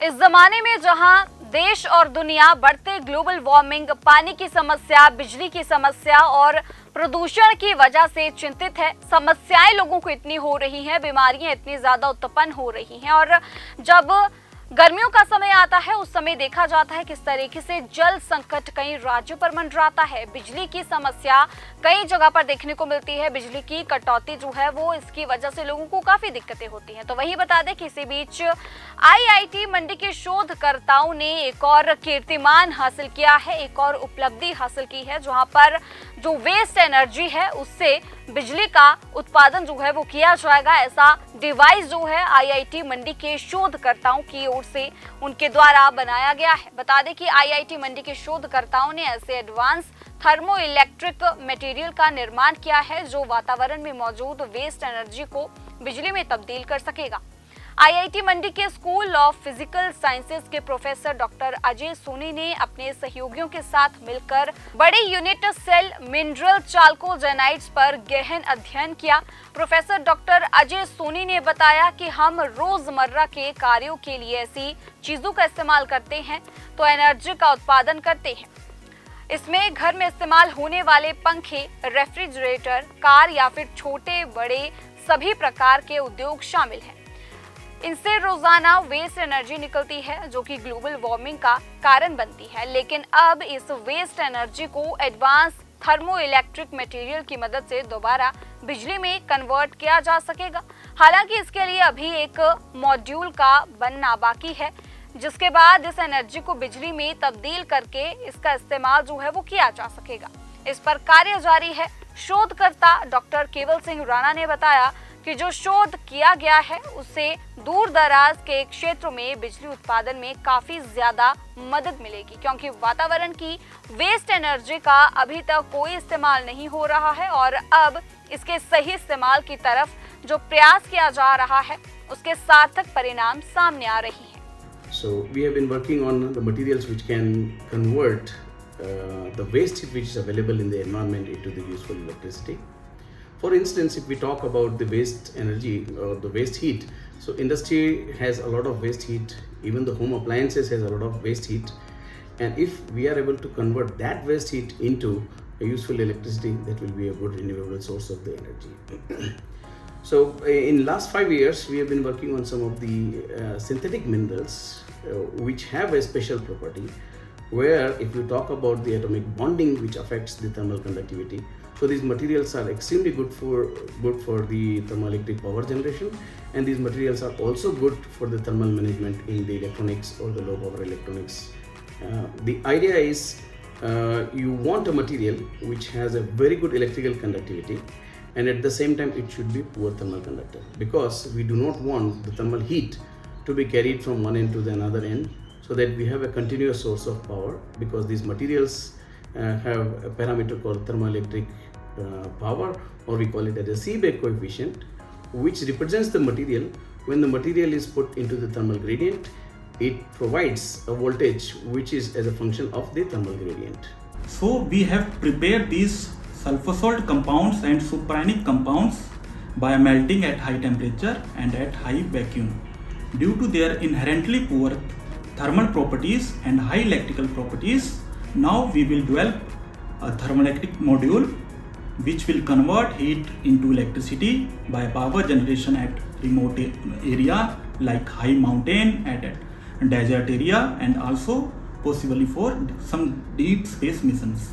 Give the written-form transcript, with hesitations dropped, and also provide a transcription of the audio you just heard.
इस जमाने में जहां देश और दुनिया बढ़ते ग्लोबल वार्मिंग, पानी की समस्या, बिजली की समस्या और प्रदूषण की वजह से चिंतित है, समस्याएं लोगों को इतनी हो रही हैं, बीमारियां इतनी ज्यादा उत्पन्न हो रही हैं और जब गर्मियों का समय आता है उस समय देखा जाता है किस तरीके से जल संकट कई राज्यों पर मंडराता है। बिजली की समस्या कई जगह पर देखने को मिलती है। बिजली की कटौती जो है वो इसकी वजह से लोगों को काफी दिक्कतें होती हैं। तो वही बता दें कि इसी बीच आईआईटी मंडी के शोधकर्ताओं ने एक और कीर्तिमान हासिल किया है, एक और उपलब्धि हासिल की है, जहां पर जो वेस्ट एनर्जी है उससे बिजली का उत्पादन जो है वो किया जाएगा। ऐसा डिवाइस जो है आईआईटी मंडी के शोधकर्ताओं की ओर से उनके द्वारा बनाया गया है। बता दें कि आईआईटी मंडी के शोधकर्ताओं ने ऐसे एडवांस थर्मो इलेक्ट्रिक मटेरियल का निर्माण किया है जो वातावरण में मौजूद वेस्ट एनर्जी को बिजली में तब्दील कर सकेगा। आईआईटी मंडी के स्कूल ऑफ फिजिकल साइंसेज के प्रोफेसर डॉक्टर अजय सोनी ने अपने सहयोगियों के साथ मिलकर बड़ी यूनिट सेल मिनरल चाल्कोजेनाइड्स पर गहन अध्ययन किया। प्रोफेसर डॉक्टर अजय सोनी ने बताया कि हम रोजमर्रा के कार्यों के लिए ऐसी चीजों का इस्तेमाल करते हैं तो एनर्जी का उत्पादन करते हैं। इसमें घर में इस्तेमाल होने वाले पंखे, रेफ्रिजरेटर, कार या फिर छोटे बड़े सभी प्रकार के उद्योग शामिल हैं। इनसे रोजाना वेस्ट एनर्जी निकलती है जो कि ग्लोबल वार्मिंग का कारण बनती है, लेकिन अब इस वेस्ट एनर्जी को एडवांस थर्मो इलेक्ट्रिक मटेरियल की मदद से दोबारा बिजली में कन्वर्ट किया जा सकेगा। हालांकि इसके लिए अभी एक मॉड्यूल का बनना बाकी है, जिसके बाद इस एनर्जी को बिजली में तब्दील करके इसका इस्तेमाल जो है वो किया जा सकेगा। इस पर कार्य जारी है। शोधकर्ता डॉक्टर केवल सिंह राणा ने बताया कि जो शोध किया गया है उससे दूर दराज के क्षेत्रों में बिजली उत्पादन में काफी ज्यादा मदद मिलेगी, क्योंकि वातावरण की वेस्ट एनर्जी का अभी तक कोई इस्तेमाल नहीं हो रहा है और अब इसके सही इस्तेमाल की तरफ जो प्रयास किया जा रहा है उसके सार्थक परिणाम सामने आ रही हैं। So we have been working on the materials which can convert the waste heat which is available in the environment into the useful electricity. For instance, if we talk about the waste energy or the waste heat, so industry has a lot of waste heat, even the home appliances has a lot of waste heat, and if we are able to convert that waste heat into a useful electricity, that will be a good renewable source of the energy. So in last 5 years we have been working on some of the synthetic minerals which have a special property, where if you talk about the atomic bonding which affects the thermal conductivity, so these materials are extremely good for the thermoelectric power generation, and these materials are also good for the thermal management in the electronics or the low power electronics. The idea is you want a material which has a very good electrical conductivity, and at the same time it should be poor thermal conductor, because we do not want the thermal heat to be carried from one end to the another end, so that we have a continuous source of power, because these materials have a parameter called thermoelectric power, or we call it as a Seebeck coefficient, which represents the material. When the material is put into the thermal gradient, it provides a voltage which is as a function of the thermal gradient. So we have prepared these sulfur salt compounds and supranic compounds by melting at high temperature and at high vacuum. Due to their inherently poor thermal properties and high electrical properties, now we will develop a thermoelectric module which will convert heat into electricity by power generation at remote area like high mountain, at desert area, and also possibly for some deep space missions.